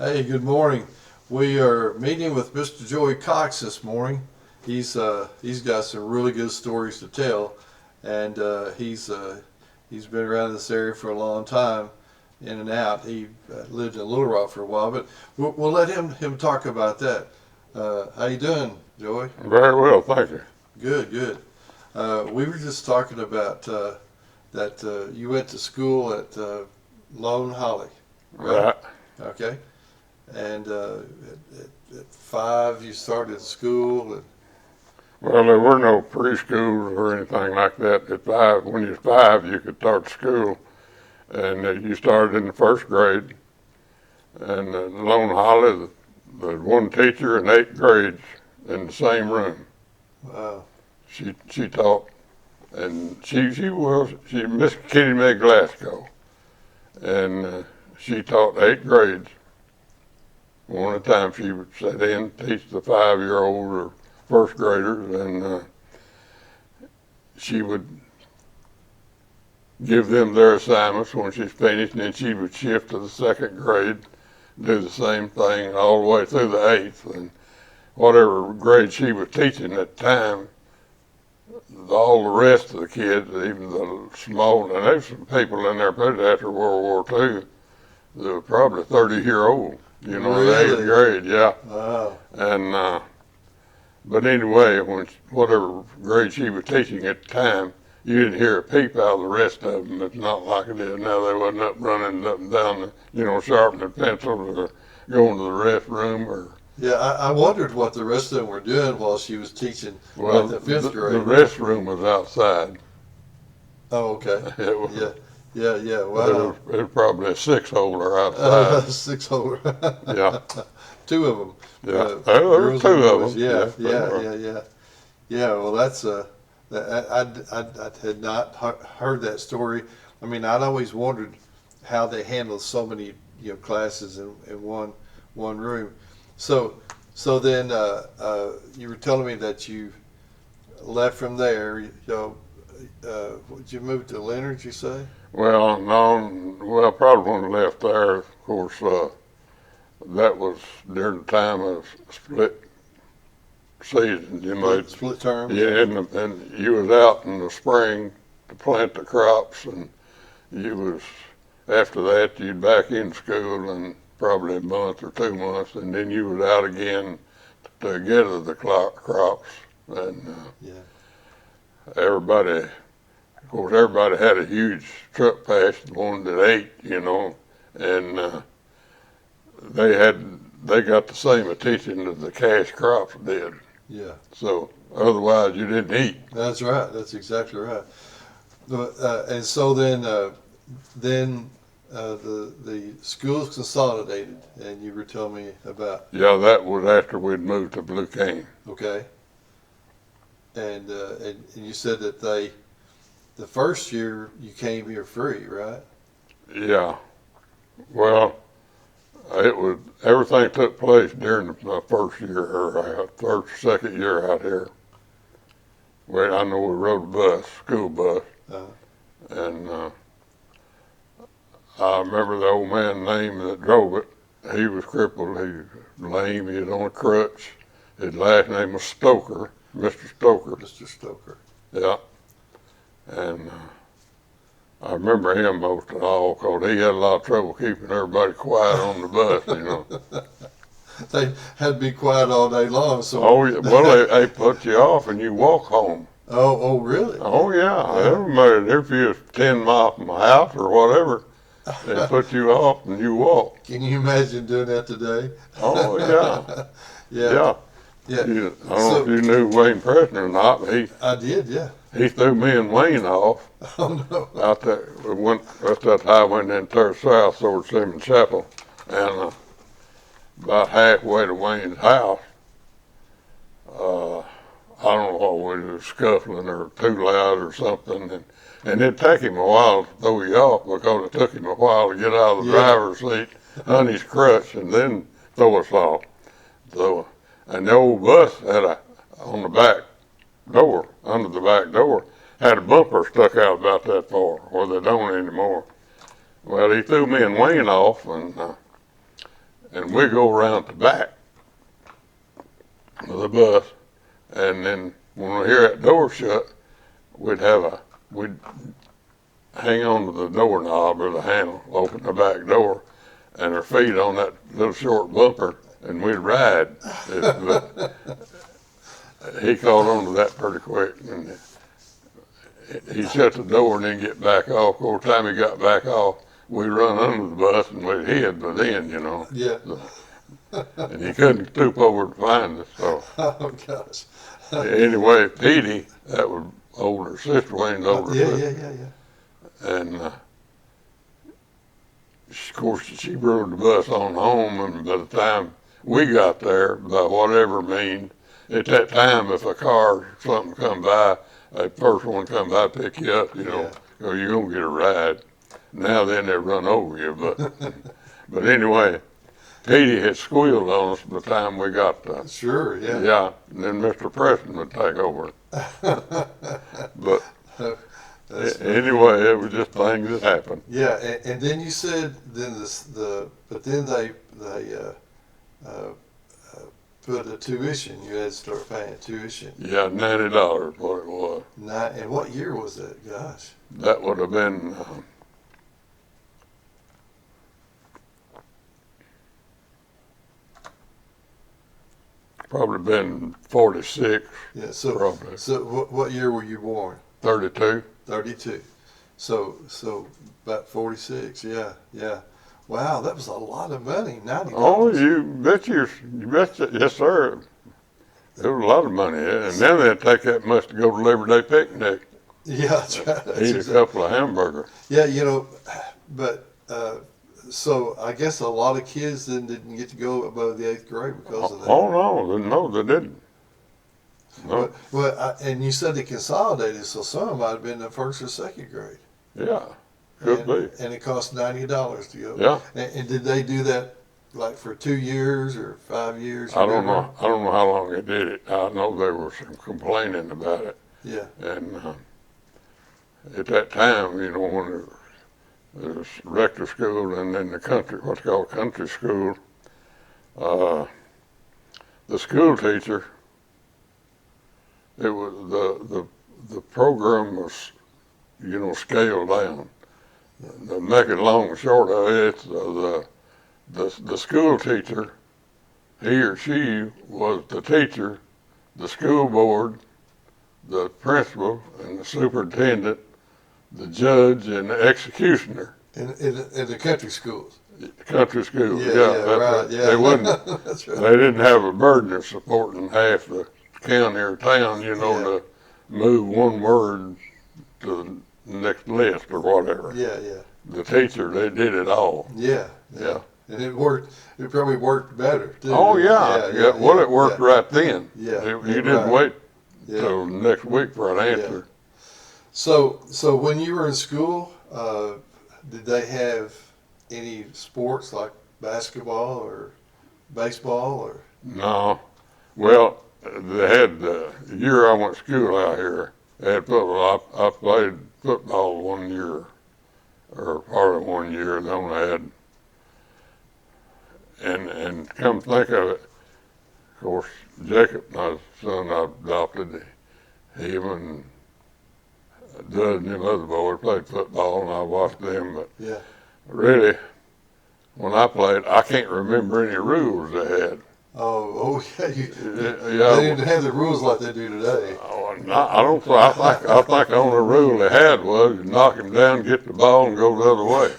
Hey, good morning. We are meeting with Mr. Joey Cox this morning. He's got some really good stories to tell, and he's been around this area for a long time, in and out. He lived in Little Rock for a while, but we'll let him talk about that. How you doing, Joey? Very well, thank you. Good, good. We were just talking about that you went to school at Lone Holly, right? Right. Okay. And at 5, you started school. And, Well, there were no preschools or anything like that. At 5, when you was 5, you could start school, and you started in the first grade. And Lone Holly, the one teacher in 8 grades in the same room. wow. She taught, and she Miss Kitty Mae Glasgow, and she taught 8 grades. One at a time, she would sit in, teach the 5-year-old or first graders, and she would give them their assignments when she's finished, and then she would shift to the second grade, do the same thing all the way through the 8th, and whatever grade she was teaching at the time, all the rest of the kids, even the small, and there's some people in there put after World War II, they were probably 30-year-old. You know, Really? in 8th grade, yeah. Wow. And but anyway, whatever grade she was teaching at the time, you didn't hear a peep out of the rest of them. It's not like it is now. They wasn't up running up and down, sharpening pencils or going to the restroom or. Yeah, I wondered what the rest of them were doing while she was teaching Well, like the 5th grade. the restroom was outside. Oh, okay. It was, Yeah, yeah. Wow. it was probably a 6-holder outside. 6-holder. Yeah. 2 of them. Yeah, there were girls 2 and of boys. them. Yeah. Well, that's I had not heard that story. I mean, I'd always wondered how they handled so many classes in one room. So then you were telling me that you left from there. Did you move to Leonard? You say? Well, no, probably when I left there, of course, that was during the time of split season, Split term. Yeah, and you was out in the spring to plant the crops, and you was, after that, you'd back in school in probably a month or 2 months, and then you was out again to gather the crops, and Yeah. everybody, of course, everybody had a huge truck patch, the one that ate, and they got the same attention that the cash crops did. Yeah. So otherwise, you didn't eat. That's right. That's exactly right. And so then the schools consolidated, and you were telling me about. Yeah, that was after we'd moved to Blue Cane. Okay. And you said that the first year you came here free, right? Yeah. Well, everything took place during my first year, or second year out here. Well, I know we rode a school bus, and I remember the old man name that drove it. He was crippled. He was lame. He was on a crutch. His last name was Stoker, Mr. Stoker. Mr. Stoker. Yeah. And I remember him most of all because he had a lot of trouble keeping everybody quiet on the bus, They had to be quiet all day long. So. Oh, yeah. Well, they put you off and you walk home. Oh, really? Oh, yeah. Everybody, if you was 10 miles from my house or whatever, they put you off and you walk. Can you imagine doing that today? Oh, yeah. Yeah. I don't know if you knew Wayne Preston or not, but I did, yeah. he threw me and Wayne off. Oh, no. Out there. We went up that highway and then turned south over Simmons Chapel. And about halfway to Wayne's house, I don't know what we were scuffling or too loud or something. And it'd take him a while to throw you off because it took him a while to get out of the driver's seat on his crutch and then throw us off. So, and the old bus had on the back door, under the back door, had a bumper stuck out about that far, where they don't anymore. Well, he threw me and Wayne off, and and we go around the back of the bus, and then when we hear that door shut, we'd hang on to the doorknob or the handle, open the back door, and our feet on that little short bumper, and we'd ride. But he caught on to that pretty quick, and he shut the door and then get back off. Of course, time he got back off, we run under the bus and we hid by then, you know. Yeah. And he couldn't stoop over to find us. So Oh gosh. anyway, Petey, that was older sister, Wayne's older sister. Yeah. And of course, she rode the bus on home, and by the time we got there, by whatever means, at that time, if a car or something come by, a first one come by pick you up, you know, or you're gonna get a ride. Now then they run over you, but anyway, Petey had squealed on us by the time we got there. Sure, yeah. Yeah, and then Mr. Preston would take over. But anyway, it was just things that happened. Yeah, and then you said then but then they put a tuition. You had to start paying tuition. Yeah, $90 what it was. And what year was that? Gosh. That would have been probably been 46. Yeah. So probably. So what year were you born? 32. 32. So about 46. Yeah. Wow, that was a lot of money. $90. Oh, you bet, yes, sir. It was a lot of money, and then they'd take that much to go to Labor Day picnic. Yeah, that's right. Eat a couple of hamburgers. Yeah, you know, but so I guess a lot of kids then didn't get to go above the 8th grade because of that. Oh no, they didn't. No. And you said they consolidated, so some of them might have been in the 1st or 2nd grade. Yeah, could be. And it cost $90 to go. Yeah. And did they do that like for 2 years or 5 years? I don't know. I don't know how long they did it. I know there was some complaining about it. Yeah. And at that time, you know, when there was Rector school and then the country, what's called country school, the school teacher, it was the program was, you know, scaled down. To make it long and short of it, it's the school teacher, he or she was the teacher, the school board, the principal, and the superintendent, the judge, and the executioner. In the country schools. Country school, right. They wouldn't. That's right. They didn't have a burden of supporting half the county or town, you know, to move one word to the next list or whatever. Yeah. The teacher, they did it all. Yeah. And it worked. It probably worked better too. Oh yeah. Well, it worked right then. Yeah. You didn't wait till next week for an answer. So when you were in school, did they have any sports like basketball or baseball or? No. Well, they had the year I went to school out here. They had football. I played football 1 year, or part of 1 year. They only had, and come think of it, of course, Jacob, my son I adopted, him and Dud and them other boys played football, and I watched them. But really, when I played, I can't remember any rules they had. Oh yeah. They didn't have the rules like they do today. Oh, I don't think. I think the only rule they had was you knock him down, get the ball, and go the other way.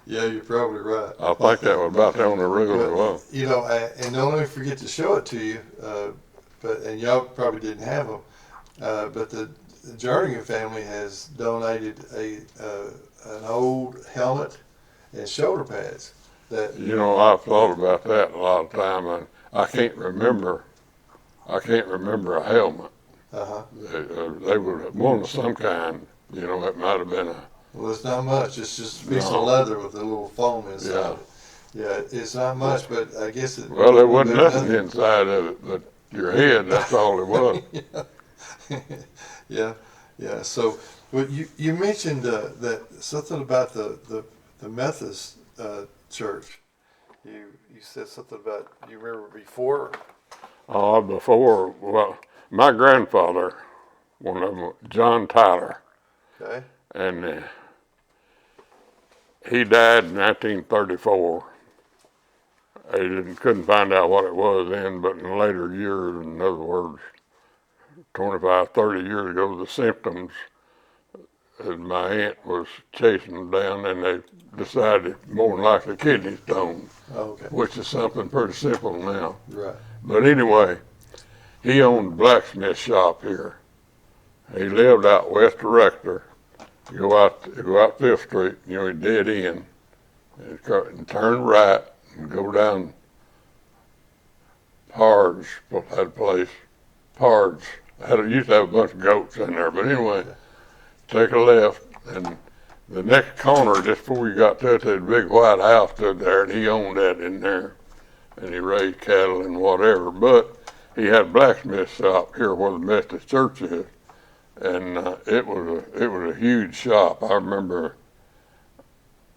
Yeah, you're probably right. I think that was about the only rule there was. You know, and don't let me forget to show it to you. And y'all probably didn't have them. But the Jernigan family has donated an old helmet and shoulder pads. You know, I've thought about that a lot of time, and I can't remember a helmet. They were one of some kind. You know, it might have been a. Well, it's not much. It's just a piece of leather with a little foam inside it. Yeah, it's not much, but I guess it. Well, there wasn't nothing inside of it but your head. That's all it was. Yeah. So, well, you mentioned that something about the Methodist church. You said something about, you remember before? Before, well, my grandfather, one of them, John Tyler, Okay. and he died in 1934. Couldn't find out what it was then, but in later years, in other words, 25, 30 years ago, the symptoms, and my aunt was chasing them down, and they decided more than likely kidney stones, Okay. which is something pretty simple now. Right. But anyway, he owned a blacksmith shop here. He lived out west of Rector. Go out Fifth Street, dead end, and turn right and go down Pard's, had a place, Pard's. Used to have a bunch of goats in there, but anyway, take a left, and the next corner, just before you got to it, that big white house stood there, and he owned that in there, and he raised cattle and whatever. But he had a blacksmith shop here where the Methodist Church is, and it was a huge shop. I remember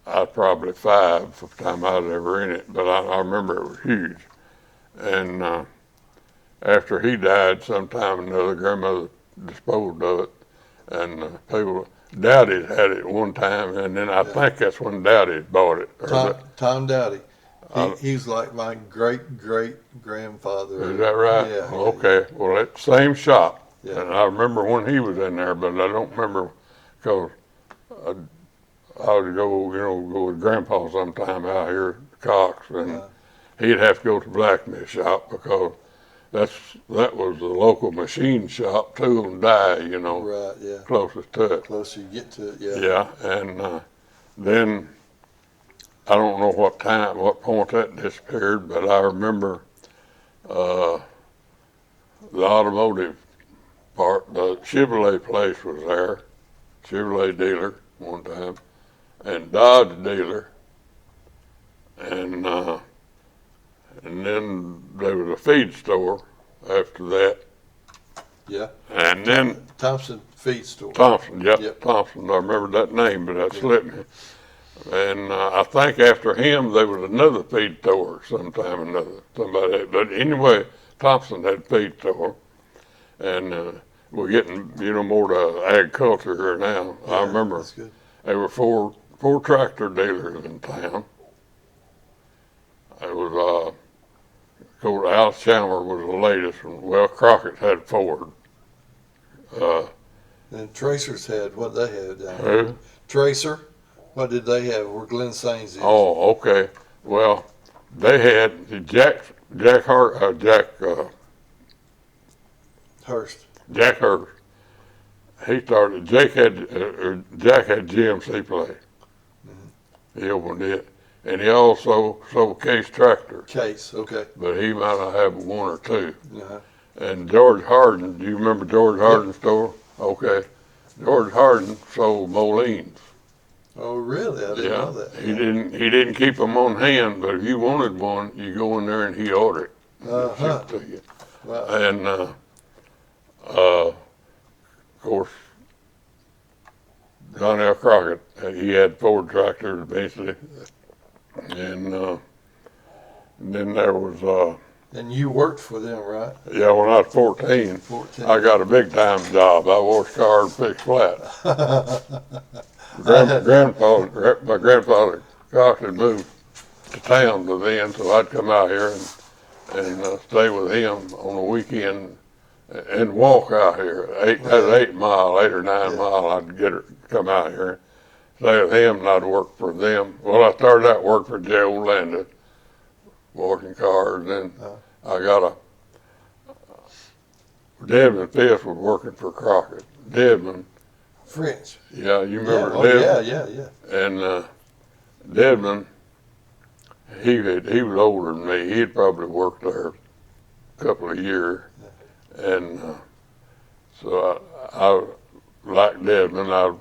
I was probably 5 the time I was ever in it, but I remember it was huge. And after he died, sometime or another, grandmother disposed of it, and people, Dowdy had it one time, and then I think that's when Dowdy bought it. Tom Dowdy. He was like my great grandfather. Is that right? Yeah. Okay. Well, that same shop. Yeah. And I remember when he was in there, but I don't remember because I would go with Grandpa sometime out here at Cox, and he'd have to go to the blacksmith shop because that was the local machine shop, tool and die, Right. Yeah. closest to it. Closer you get to it. Yeah. Yeah, and then I don't know what point that disappeared, but I remember the automotive part. The Chevrolet place was there, Chevrolet dealer one time, and Dodge dealer, and then there was a feed store after that. Yeah. And then Thompson Feed Store. Thompson, Yep. Thompson. I remember that name, but that slipped me. And I think after him there was another feed store sometime or another. Somebody, but anyway, Thompson had a feed store, and we're getting more to agriculture here now. Yeah, I remember that's good. there were four tractor dealers in town. It was of course, Alice Chandler was the latest one. Well, Crockett had Ford. And Tracer's had what they had down Who? there. Tracer, what did they have? Where Glenn Sains is. Oh, okay. Well, they had Jack Hurst. Hurst. He started. Jack had GMC play. He opened it, and he also sold Case tractor. Case, okay. But he might have had one or two. Uh-huh. And George Harden, do you remember George Harden's store? Okay. George Harden sold Molines. Oh, really? I didn't know that. He didn't keep them on hand, but if you wanted one, you go in there and he ordered it. Uh-huh. Shipped to you. Wow. And of course, John L. Crockett, he had Ford tractors eventually, and then there was And you worked for them, right? when I was 14, 14. I got a big time job. I washed cars and fixed flats. My grandfather Cox had moved to town by then, so I'd come out here and stay with him on the weekend and walk out here. 8 or 9 mile. I'd come out here, stay with him, and I'd work for them. Well, I started out work for Joe Landa, washing cars. Then I got Desmond Fisk was working for Crockett. Desmond. French. Yeah, you remember Desmond? Yeah. And Desmond, he was older than me. He'd probably worked there a couple of years, and so I liked Desmond. I'd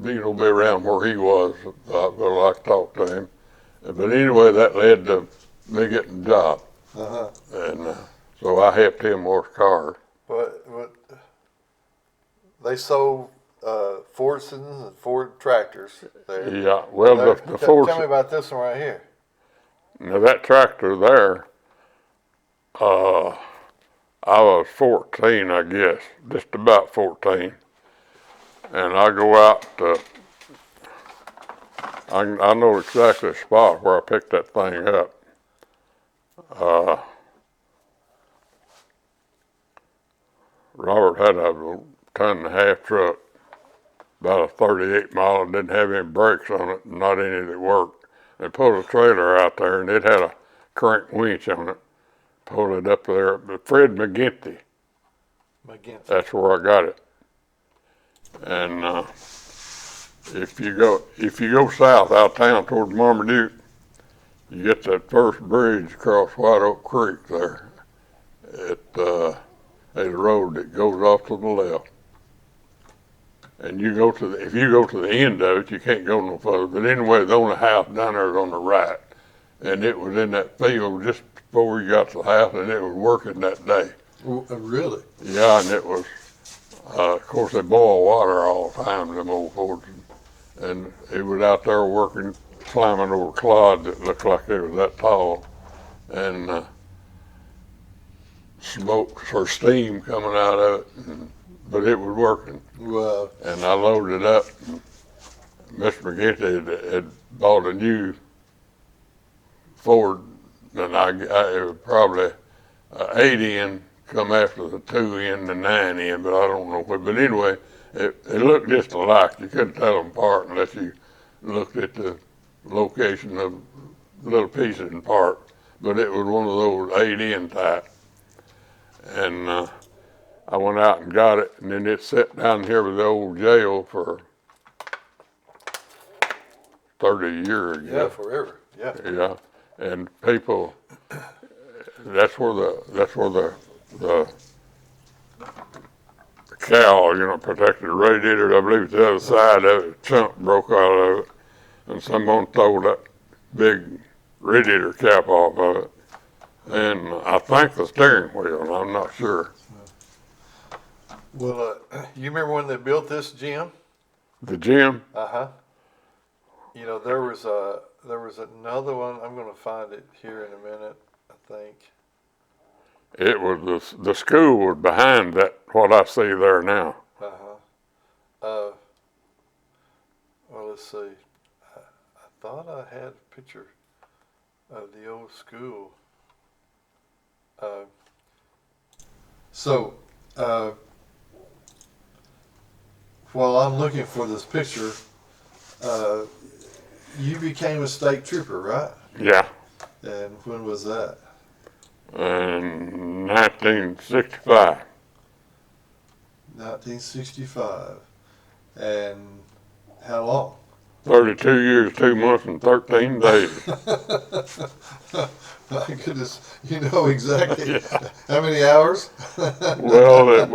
be around where he was. I'd like to talk to him. But anyway, that led to me getting a job, and so I helped him wash cars. What they sold Fordsons and Ford tractors there. Yeah, well, Now, the Ford, tell me about this one right here. now that tractor there, I was 14, I guess, just about 14. And I go out to, I know exactly the spot where I picked that thing up. Robert had a 1.5 ton truck, about a 38 mile, and didn't have any brakes on it, not any that worked. They pulled a trailer out there, and it had a crank winch on it. Pulled it up there. But Fred McGinty, that's where I got it. And if you go south out of town towards Marmaduke, you get that first bridge across White Oak Creek there. There's a road that goes off to the left. And if you go to the end of it, you can't go no further. But anyway, the only house down there is on the right. And it was in that field just before you got to the house, and it was working that day. Really? Yeah, and it was, of course, they boil water all the time, them old Fords. And it was out there working, climbing over clods that looked like it was that tall. And smoke or steam coming out of it. But it was working. Wow. And I loaded it up. Mr. McGinty had bought a new Ford, and it was probably 8 in, come after the 2 in, the 9 in, but I don't know what. But anyway, it looked just alike. You couldn't tell them apart unless you looked at the location of little pieces apart. But it was one of those 8 in type. And I went out and got it, and then it sat down here with the old jail for 30 years. Yeah, forever. Yeah. Yeah, and people, that's where the cow, protected radiator. I believe it's the other side of it, chunk broke out of it, and someone threw that big radiator cap off of it. And I think the steering wheel, I'm not sure. Well, you remember when they built this gym? The gym? Uh-huh. There was another one. I'm going to find it here in a minute, I think. It was the school was behind that, what I see there now. Uh-huh. Well, let's see. I thought I had a picture of the old school. While I'm looking for this picture, you became a state trooper, right? Yeah. And when was that? In 1965. 1965. And how long? 32 years, 2 months, and 13 days. My goodness, you know exactly Yeah. how many hours? Well, it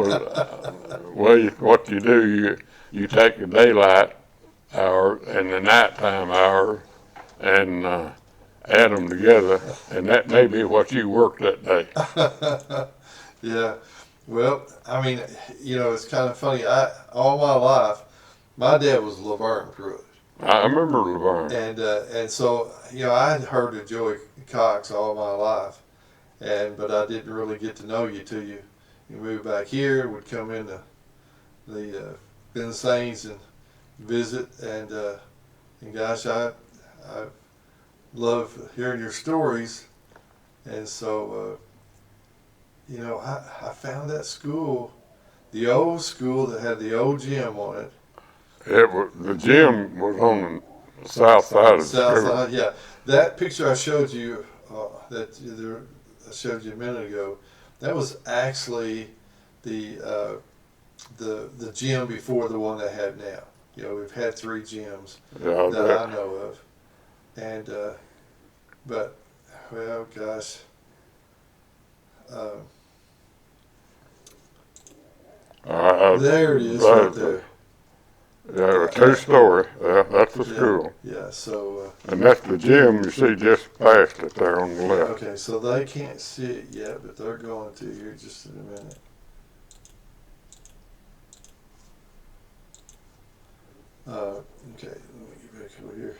was, what you do, you take the daylight hour and the nighttime hour and add them together, and that may be what you worked that day. Yeah. Well, I mean, it's kind of funny. All my life, my dad was Laverne Pruitt. I remember Laverne. And so, I had heard of Joey Cox all my life, but I didn't really get to know you till you moved back here, would come into the Vincennes and visit, and gosh, I love hearing your stories, and so, I found that school, the old school that had the old gym on it. The gym was on the south side of the South school. side, yeah. That picture I showed you, I showed you a minute ago, that was actually the gym before the one they have now. We've had 3 gyms that I know of, and but well, gosh. There it is, right there. Yeah, a 2-story. Yeah, that's the school. Yeah, so. And that's the gym you see just past it there on the left. Okay, so they can't see it yet, but they're going to here just in a minute. Okay, let me get back over here.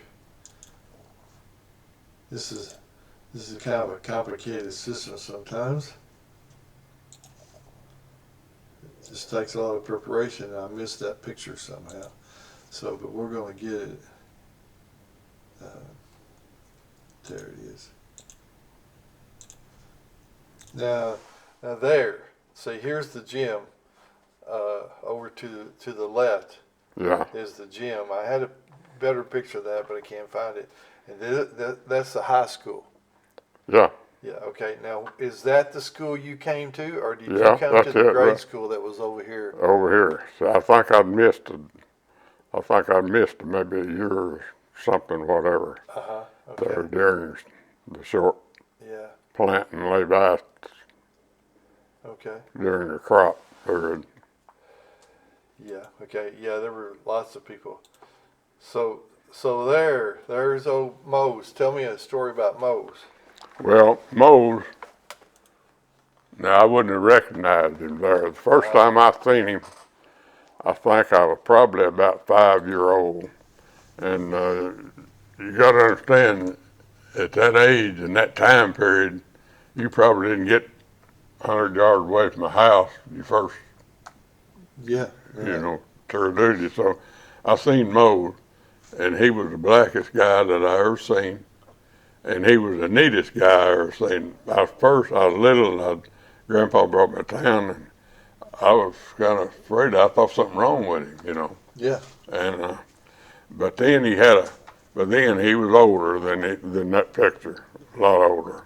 This is kind of a complicated system sometimes. It just takes a lot of preparation, and I missed that picture somehow. So, but we're going to get it. There it is. Now there. See, here's the gym. Over to the left Yeah, is the gym. I had a better picture of that, but I can't find it. And that's the high school. yeah, Yeah. Okay. Now, is that the school you came to, or did yeah, you come that's to the it, grade right. school that was over here? Over here. So I think I missed maybe a year or something, whatever, Uh huh. there Okay. during the short Yeah. plant and lay by Okay. during the crop period. Yeah. Okay. Yeah. There were lots of people. So there's old Mose. Tell me a story about Mose. Well, Mose, now I wouldn't have recognized him there. The first Uh-huh. time I seen him, I think I was probably about 5 year old. And you got to understand, at that age and that time period, you probably didn't get 100 yards away from the house you first, Yeah. you know, tour duty. So I seen Mose, and he was the blackest guy that I ever seen. And he was the neatest guy I ever seen. I was little, and Grandpa brought me to town, and I was kind of afraid. I thought something wrong with him, you know. Yeah. And but then he was older than that picture, a lot older.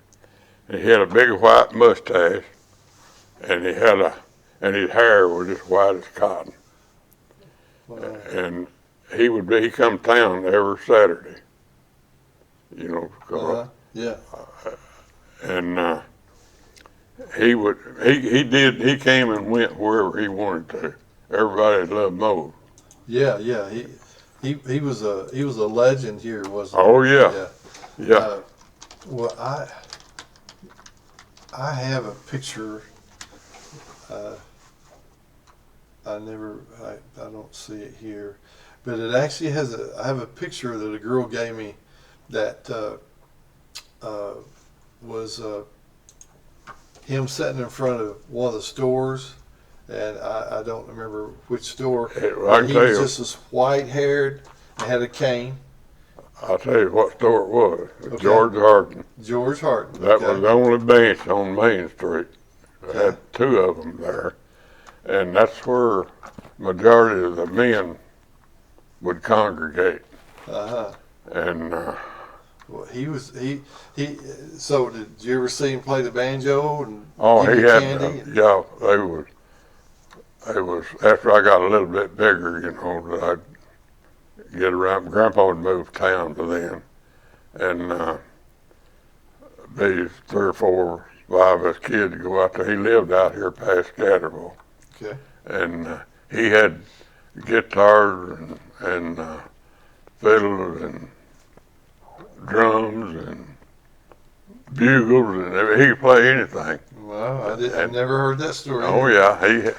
And he had a big white mustache, and and his hair was just white as cotton. Wow. And he come to town every Saturday, you know. Uh-huh. Yeah. And he came and went wherever he wanted to. Everybody loved Mo. Yeah. Yeah. He was a legend here, wasn't he? Oh yeah, Yeah. yeah. Well, I have a picture. I don't see it here, but it actually I have a picture that a girl gave me that was him sitting in front of one of the stores, and I don't remember which store. I But can he tell was you. just this white-haired and had a cane. I'll tell you what store it was. Okay. George Harden. George Harden. That Okay. was the only bench on Main Street. They Okay. had two of them there, and that's where majority of the men would congregate. Uh-huh. And Well, he. So, did you ever see him play the banjo and oh, give he you had candy? yeah. They was after I got a little bit bigger, you know, that I'd get around. Grandpa would move town to then, and be 3 or 4, 5 of us kids go out there. He lived out here past Scatterville. Okay. And he had guitars and fiddles and drums and bugles and everything. He could play anything. Wow, I've never heard that story. Oh yeah,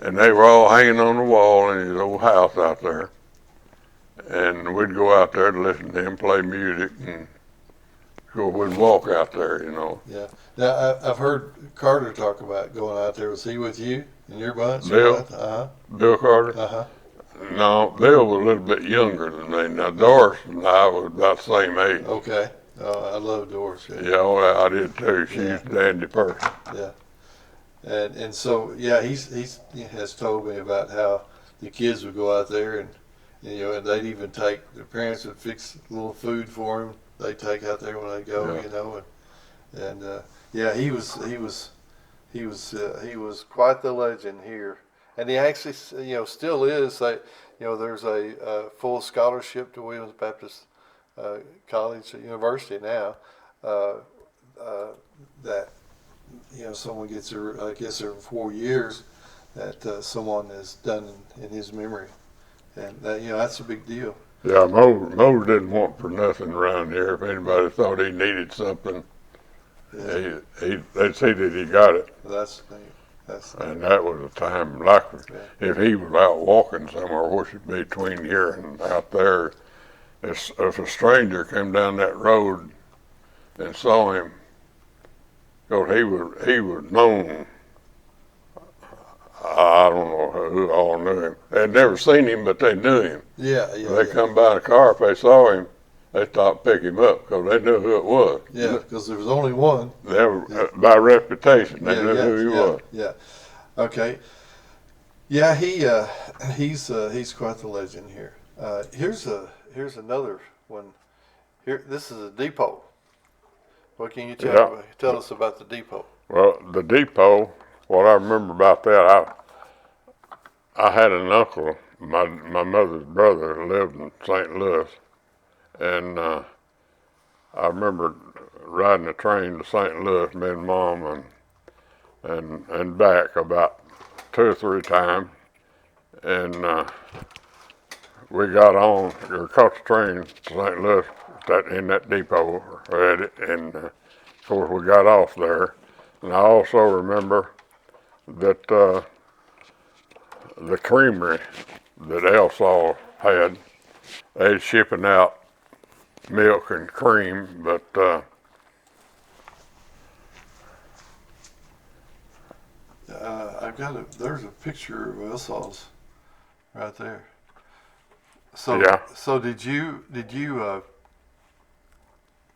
and they were all hanging on the wall in his old house out there. And we'd go out there to listen to him play music, and we'd walk out there, you know. Yeah. Now I've heard Carter talk about going out there. Was he with you and your bunch? Bill? Uh Bill Carter? huh. Uh huh. No, Bill was a little bit younger than me. Now Doris and I was about the same age. Okay. Oh, I love Doris. Yeah. Yeah, well, I did too. She's Yeah. a dandy person. Yeah. And so yeah, he has told me about how the kids would go out there and and they'd even take their parents would fix a little food for him. They'd take out there when they go, Yeah. and yeah, he was quite the legend here, and he actually still is. There's a full scholarship to Williams Baptist College University now. That someone gets I guess every 4 years that someone has done in his memory, and that's a big deal. Yeah, Mo didn't want for nothing around here. If anybody thought he needed something, Yeah. they'd see that he got it. That's the thing. And that was a time like Yeah. if he was out walking somewhere, which would be between here and out there, if a stranger came down that road and saw him, because he was known. I don't know who all knew him. They'd never seen him, but they knew him. Yeah, yeah. They come by in a car, if they saw him, they stopped pick him up because they knew who it was. Yeah, because there was only one. They were, by reputation, they knew who he was. Yeah. Okay. Yeah, he's quite the legend here. Here's another one. Here, this is a depot. What can you tell us about the depot? Well, the depot, what I remember about that, I had an uncle, my mother's brother, lived in St. Louis, and I remember riding a train to St. Louis, me and Mom, and back about 2 or 3 times, and we got on or caught the train to St. Louis in that depot, and of course we got off there. And I also remember that the creamery that Elsall had, they shipping out milk and cream, but There's a picture of Elsall's right there. So yeah. So did you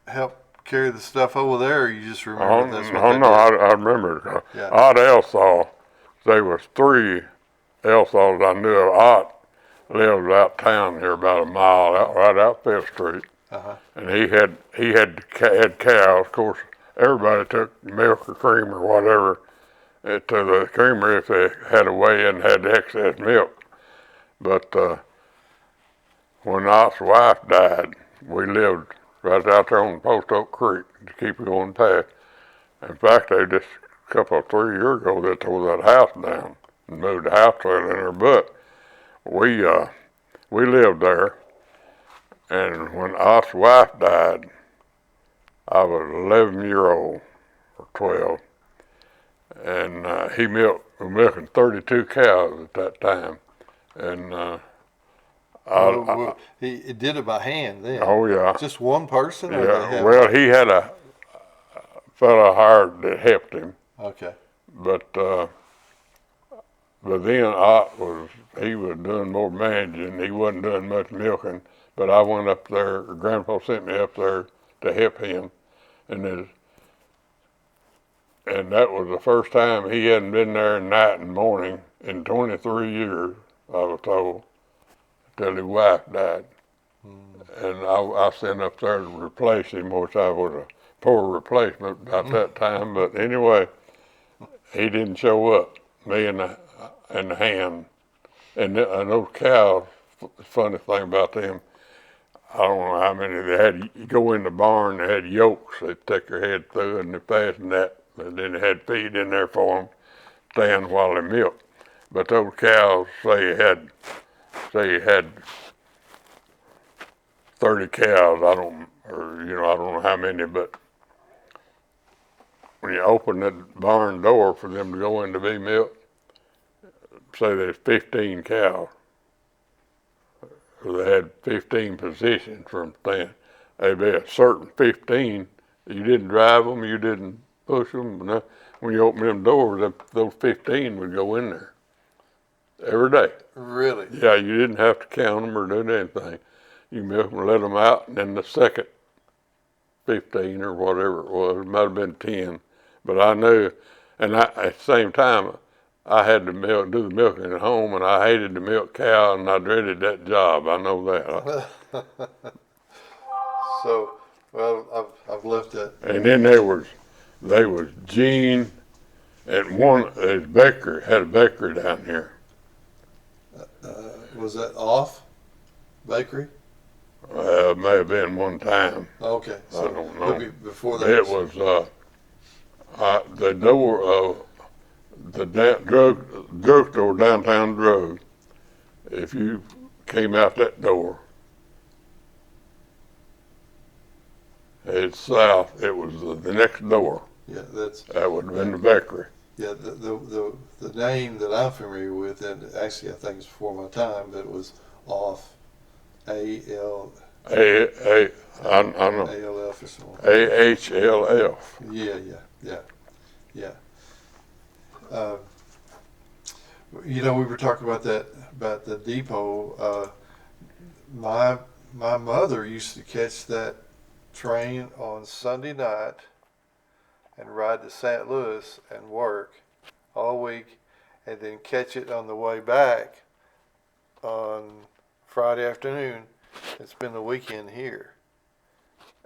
help carry the stuff over there, or you just remember that's what they did? I remember. Yeah. Odd Elsall, there was 3 Elsalls I knew of. Odd lived out town here about a mile right out 5th Street, and he had cows. Of course, everybody took milk or cream or whatever to the creamery if they had a weigh and had excess milk. But when Ott's wife died, we lived right out there on Post Oak Creek to keep it going past. In fact, they just a couple of 3 years ago they tore that house down and moved the house trailer in there. But we lived there, and when Ott's wife died, I was 11-year-old or 12, and he was milking 32 cows at that time, and he did it by hand then. oh yeah, Just one person? Or yeah. Well, he had a fellow hired that helped him, Okay. but then Ott he was doing more managing. He wasn't doing much milking. But I went up there. Grandpa sent me up there to help him, and that was the first time he hadn't been there night and morning in 23 years. I was told, till his wife died, and I sent up there to replace him, which I was a poor replacement about that time. But anyway, he didn't show up. Me and the hand, and those cows. Funny thing about them, I don't know how many they had. You go in the barn, they had yokes. They'd take your head through, and they fastened that, and then they had feed in there for them, stand while they milked. But those cows, say you had 30 cows. I don't know how many, but when you open that barn door for them to go in to be milked, say there's 15 cows. So they had 15 positions from stand. They'd be a certain 15. You didn't drive them, you didn't push them. When you open them doors, those 15 would go in there every day. Really? Yeah, you didn't have to count them or do anything. You milk them, let them out, and then the second 15 or whatever it was, it might have been 10. But I knew, and at the same time, I had to do the milking at home, and I hated to milk cow, and I dreaded that job. I know that. So, well, I've left that. And then they was Gene, and Becker had a bakery down here. Was that off bakery? May have been one time. Okay, so I don't know. maybe before that. It was the door of the drugstore, downtown drug. If you came out that door, it's south. It was the next door. Yeah, That would have been the bakery. yeah, the name that I'm familiar with, and actually I think it's before my time, but it was off A-L, I know. A-L-F or something. AHLF. Yeah. Uh, we were talking about that, about the depot. My mother used to catch that train on Sunday night and ride to St. Louis and work all week, and then catch it on the way back on Friday afternoon and spend the weekend here.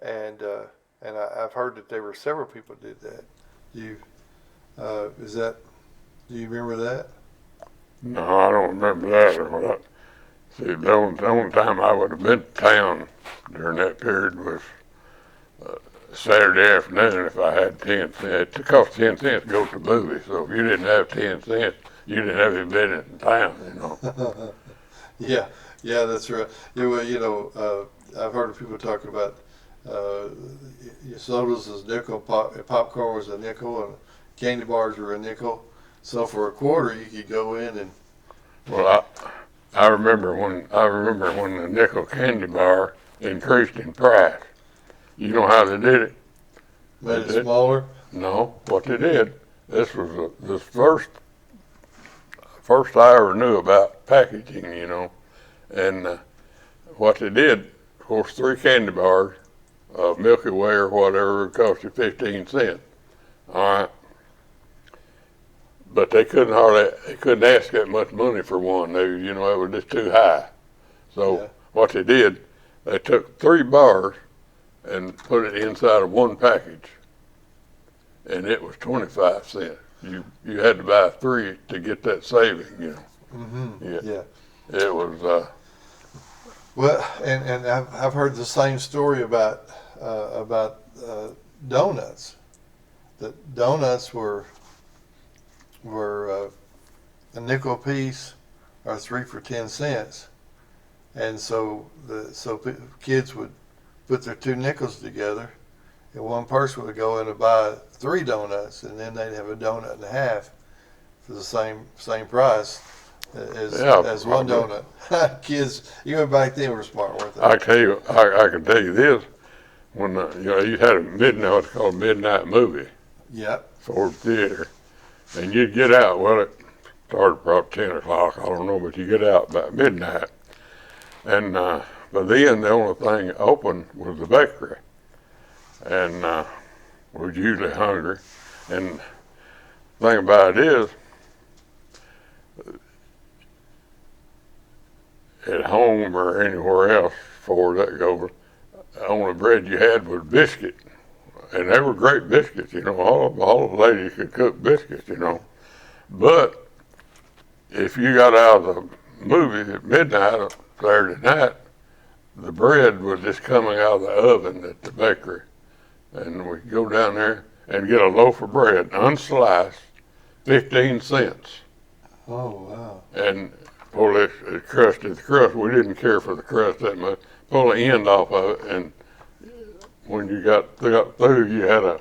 And I've heard that there were several people did that. You is that? Do you remember that? No, I don't remember that or what. See, the only time I would have been to town during that period was Saturday afternoon if I had 10 cents. It cost 10 cents to go to the movie, so if you didn't have 10 cents, you didn't have any business in town, Yeah, that's right. I've heard of people talking about sodas was a nickel, popcorn was a nickel, and candy bars were a nickel. So for a quarter, you could go in and. Well, I remember when the nickel candy bar increased in price. You know how they did it? Made it smaller? No, what they did, this was the first I ever knew about packaging, and what they did, of course, 3 candy bars, Milky Way or whatever, would cost you 15 cents. All right. But they couldn't ask that much money for one. It was just too high. So what they did, they took 3 bars and put it inside of one package, and it was 25 cents. You had to buy 3 to get that saving, Mm-hmm. Yeah. It was. Well, and I've heard the same story about donuts. That donuts were a nickel a piece, or 3 for 10 cents, and so kids would put their 2 nickels together, and one person would go in and buy 3 donuts, and then they'd have a donut and a half for the same price as one donut. Kids, even back then, were smart, weren't they? I can tell you this: when you had what's called a midnight movie. Yep. For theater, and you'd get out. Well, it started about 10 o'clock. I don't know, but you get out about midnight, and but then the only thing open was the bakery, and we was usually hungry. And the thing about it is, at home or anywhere else, for that goes, the only bread you had was biscuit. And they were great biscuits, all the ladies could cook biscuits, But if you got out of the movie at midnight, Saturday night, the bread was just coming out of the oven at the bakery. And we'd go down there and get a loaf of bread, unsliced, 15 cents. Oh, wow. And pull the crust. We didn't care for the crust that much. Pull the end off of it, and when you got through, you had a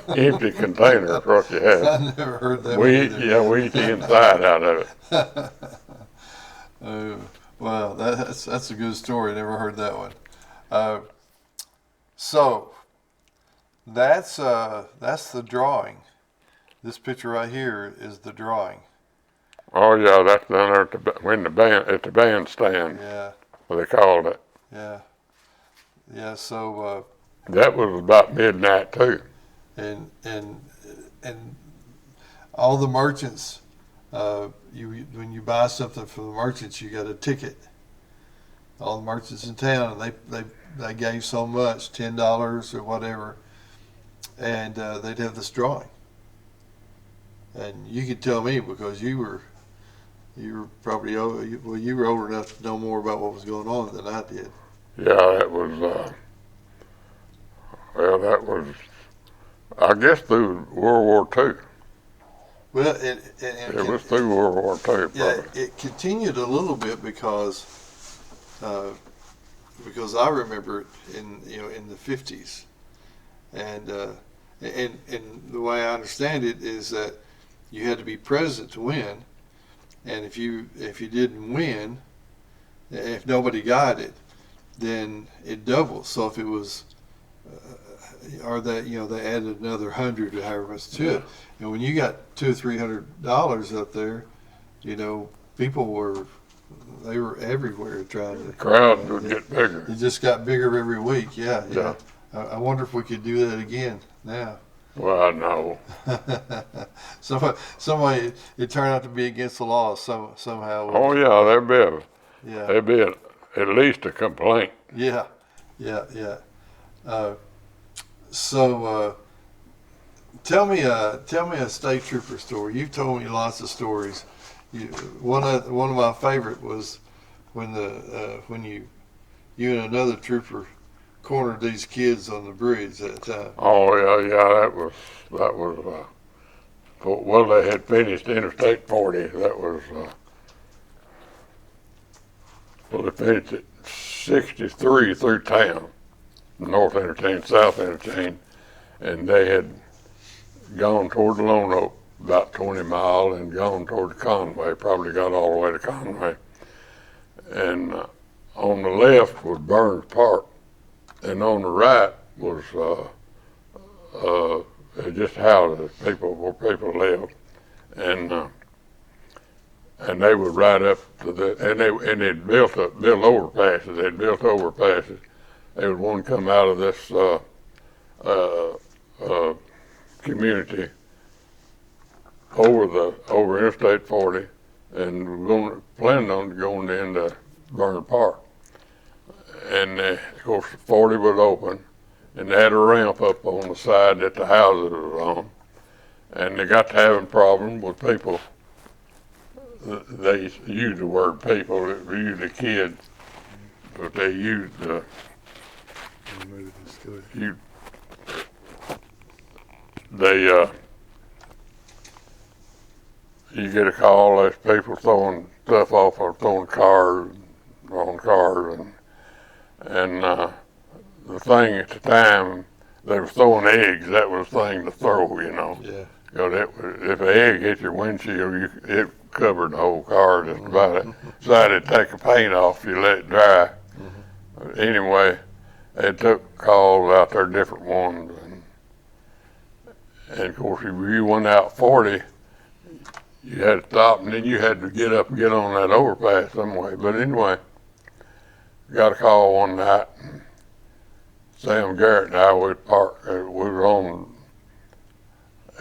empty container across your head. I never heard that. We eat the inside out of it. Well, that's a good story. Never heard that one. So that's the drawing. This picture right here is the drawing. Oh yeah, that's down there at the bandstand. Yeah. What they called it. Yeah. Yeah. So. That was about midnight too. And all the merchants, when you buy something from the merchants, you got a ticket. All the merchants in town, and they gave so much, $10 or whatever, and they'd have this drawing. And you could tell me because you were probably you were old enough to know more about what was going on than I did. Yeah, that was. That was, I guess, through World War II. Well, it was through World War II. Yeah, it continued a little bit because I remember it in the 50s, and And the way I understand it is that you had to be present to win, and if you didn't win, if nobody got it, then it doubles. So if it was, or that they added another 100 or however much to it, and when you got $200-300 up there, people were everywhere trying to. The crowd would get bigger. It just got bigger every week. Yeah. Yeah. I wonder if we could do that again now. Well, no. Somebody, it turned out to be against the law somehow. Oh yeah, Yeah. there'd be at least a complaint. Yeah. So tell me a state trooper story. You've told me lots of stories. One of my favorite was when you and another trooper cornered these kids on the bridge that time. Oh yeah, that was. Well, they had finished Interstate 40. That was. Well, they finished it 63 through town, North Interchange, South Interchange, and they had gone toward the Lone Oak about 20 miles and gone toward Conway, probably got all the way to Conway. And on the left was Burns Park, and on the right was just houses, where people lived. And they would ride up to they'd built overpasses. They'd built overpasses. They would want to come out of this community over Interstate 40, and planning on going into Burns Park. And of course, 40 was open, and they had a ramp up on the side that the houses was on, and they got to having problems with people. They used the word people, it was usually kids, but they used you get a call, there's people throwing stuff off or throwing cars on cars, and the thing at the time, they were throwing eggs. That was the thing to throw, Yeah. If an egg hit your windshield, it covered the whole car just about it. So they'd take the paint off, you let it dry. Anyway, they took calls out there, different ones, and of course, if you went out 40, you had to stop, and then you had to get up and get on that overpass some way. But anyway, got a call one night, and Sam Garrett and I we were on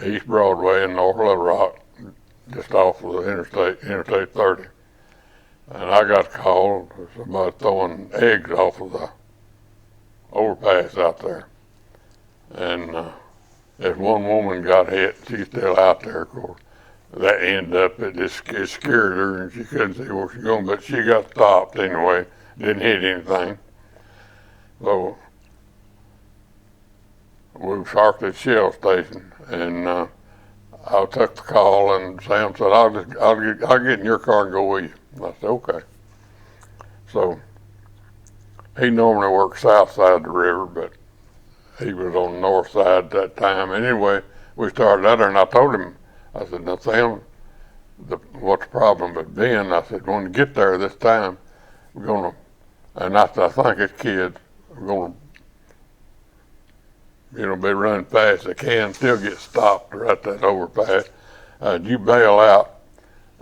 East Broadway in North Little Rock, just off of the Interstate 30. And I got a call, somebody throwing eggs off of the overpass out there. And if one woman got hit, she's still out there, of course. That ended up, it scared her, and she couldn't see where she was going, but she got stopped anyway, didn't hit anything. So we was parked at Shell Station, and I took the call, and Sam said, I'll get in your car and go with you. I said, okay. So he normally works south side of the river, but he was on the north side at that time. Anyway, we started out there, and I told him, I said, now Sam, what's the problem with Ben? I said, when you get there this time, we're going to, and I think it's kids, we're going to, be running fast. They can still get stopped right that overpass. You bail out,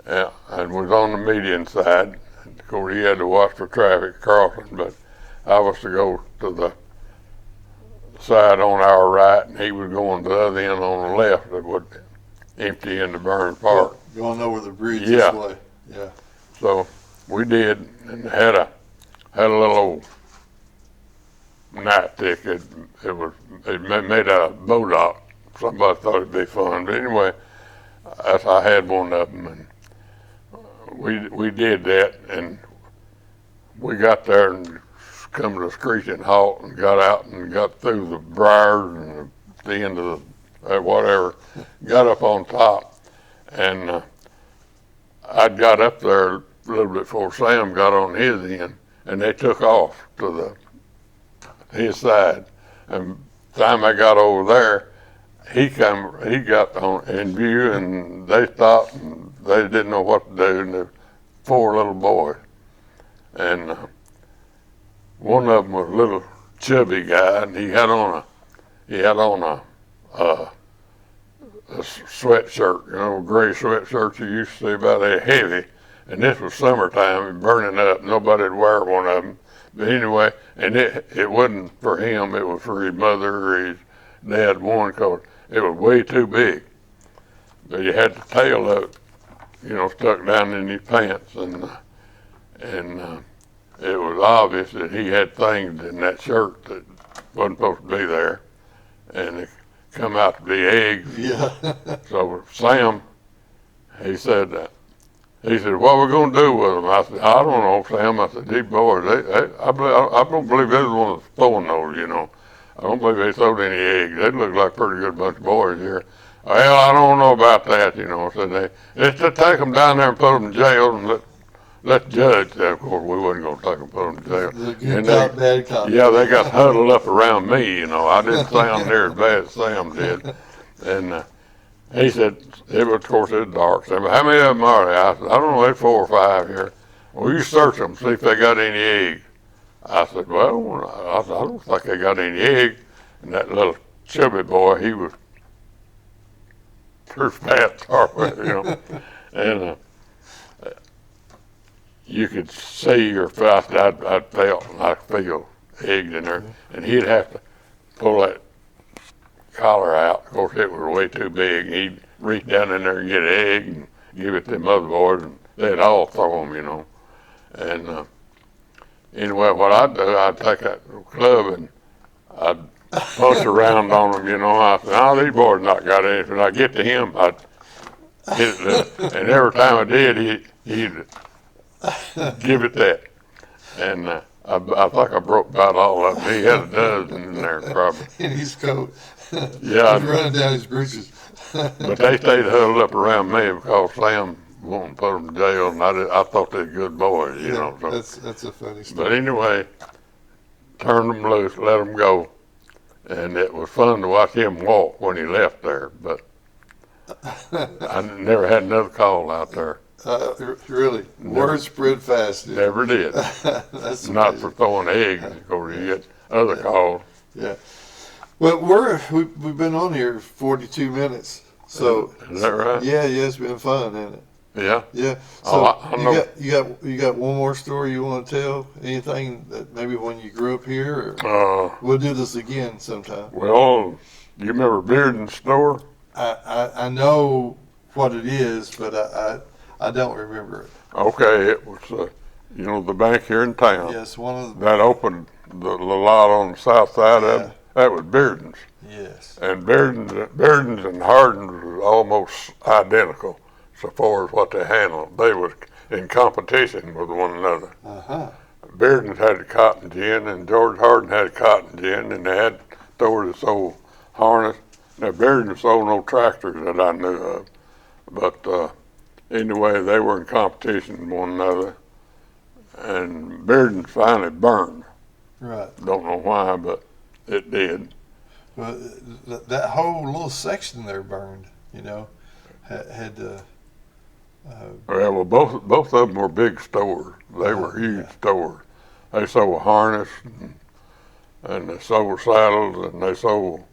and was on the median side. Of course, he had to watch for traffic crossing, but I was to go to the side on our right, and he was going to the other end on the left that would empty into Burns Park. Going over the bridge this way. Yeah. So we did, and had a little old night ticket. It made a boat out. Somebody thought it'd be fun, but anyway, I had one of them, and we did that, and we got there and come to a screeching halt and got out and got through the briars and the end of the whatever, got up on top, and I got up there a little bit before Sam got on his end, and they took off to his side. And the time I got over there, he got on in view, and they stopped, and they didn't know what to do, and there were 4 little boys, and one of them was a little chubby guy, and he had on a sweatshirt, a gray sweatshirt you used to see about that heavy, and this was summertime, burning up. Nobody'd wear one of them, but anyway, and it wasn't for him, it was for his mother or his dad one, because it was way too big. But you had the tail of it, stuck down in his pants, and it was obvious that he had things in that shirt that wasn't supposed to be there, and it come out to be eggs. Yeah. So Sam, he said, what are we going to do with them? I said, I don't know, Sam. I said, these boys, I don't believe they was the ones throwing those, I don't believe they sold any eggs. They look like a pretty good bunch of boys here. Well, I don't know about that, said it's to take them down there and put them in jail and let the judge. Of course, we wasn't going to take them and put them in jail. The good cop, bad cop. Yeah, they got huddled up around me, I didn't sound near as bad as Sam did. And he said, of course, it was dark. Said, how many of them are there? I said, I don't know, there's 4 or 5 here. Well, you search them, see if they got any eggs. I said, well, I don't think they got any eggs. And that little chubby boy, he was pretty fat, and you could see your face. I feel eggs in there, and he'd have to pull that collar out. Of course, it was way too big. He'd reach down in there and get an egg and give it to them other boys, and they'd all throw them, And anyway, what I'd do, I'd take that club and I'd punch around on them, I said, oh, these boys not got anything. I get to him, I'd hit it, and every time I did, he'd give it that. And I think I broke about all of them. He had a dozen in there, probably. In his coat. Yeah. He's running down his breeches. But they stayed huddled up around me because Sam wanted to put them in jail, and I thought they were good boys, So. That's a funny story. But anyway, turned them loose, let them go. And it was fun to watch him walk when he left there, but I never had another call out there. Really? Word spread fast. Dude. Never did. That's not amazing. for throwing eggs. Of course, you get other calls. Yeah. Well, we've been on here 42 minutes. So is that right? Yeah, it's been fun, hasn't it? Yeah. Yeah. So I know. you got one more story you want to tell? Anything that maybe when you grew up here? Or we'll do this again sometime. Well, you remember Bearden's store? I know what it is, but I don't remember it. Okay, it was the bank here in town. Yes, one of that opened the lot on the south side of it. That was Bearden's. Yes. And Bearden's and Hardin's was almost identical so far as what they handled. They was in competition with one another. Uh-huh. Bearden's had a cotton gin, and George Hardin had a cotton gin, and they had stores that sold harness. Now, Bearden sold no tractors that I knew of. But anyway, they were in competition with one another. And Bearden finally burned. Right. Don't know why, but it did. Well, that whole little section there burned, had well, both of them were big stores. They were huge stores. They sold harness, and they sold saddles, and they sold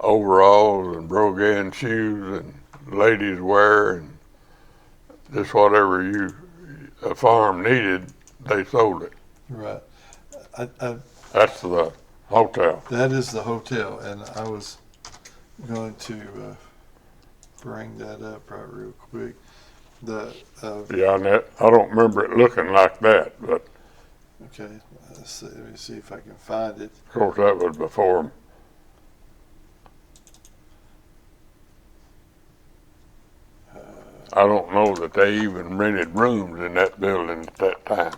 overalls and brogan shoes and ladies wear, and just whatever a farm needed, they sold it. Right. That's the hotel. That is the hotel, and I was going to bring that up right real quick. Yeah, and I don't remember it looking like that, but okay. Let me see if I can find it. of course that was before. I don't know that they even rented rooms in that building at that time.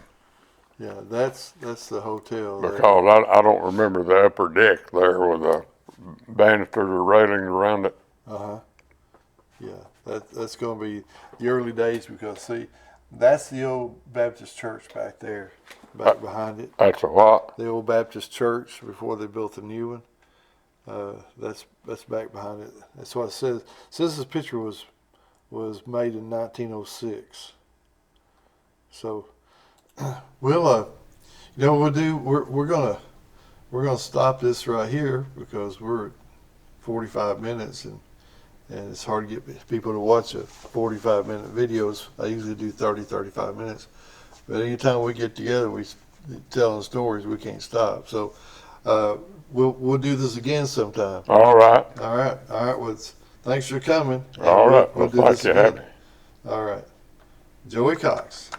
Yeah, that's the hotel. Because I don't remember the upper deck there with the banisters or railings around it. Uh-huh. Yeah, that's going to be the early days, because, see, that's the old Baptist church back there, behind it. That's a what? The old Baptist church before they built the new one. That's back behind it. That's what it says. It says this picture was made in 1906. So we'll you know what we'll do, we're gonna stop this right here because we're at 45 minutes and it's hard to get people to watch a 45-minute videos. I usually do 35 minutes, but anytime we get together, we telling stories, we can't stop. So we'll do this again sometime. All right. All right. Well, thanks for coming. All right. We'll Well, do thank this you. again. Happy. All right. Joey Cox.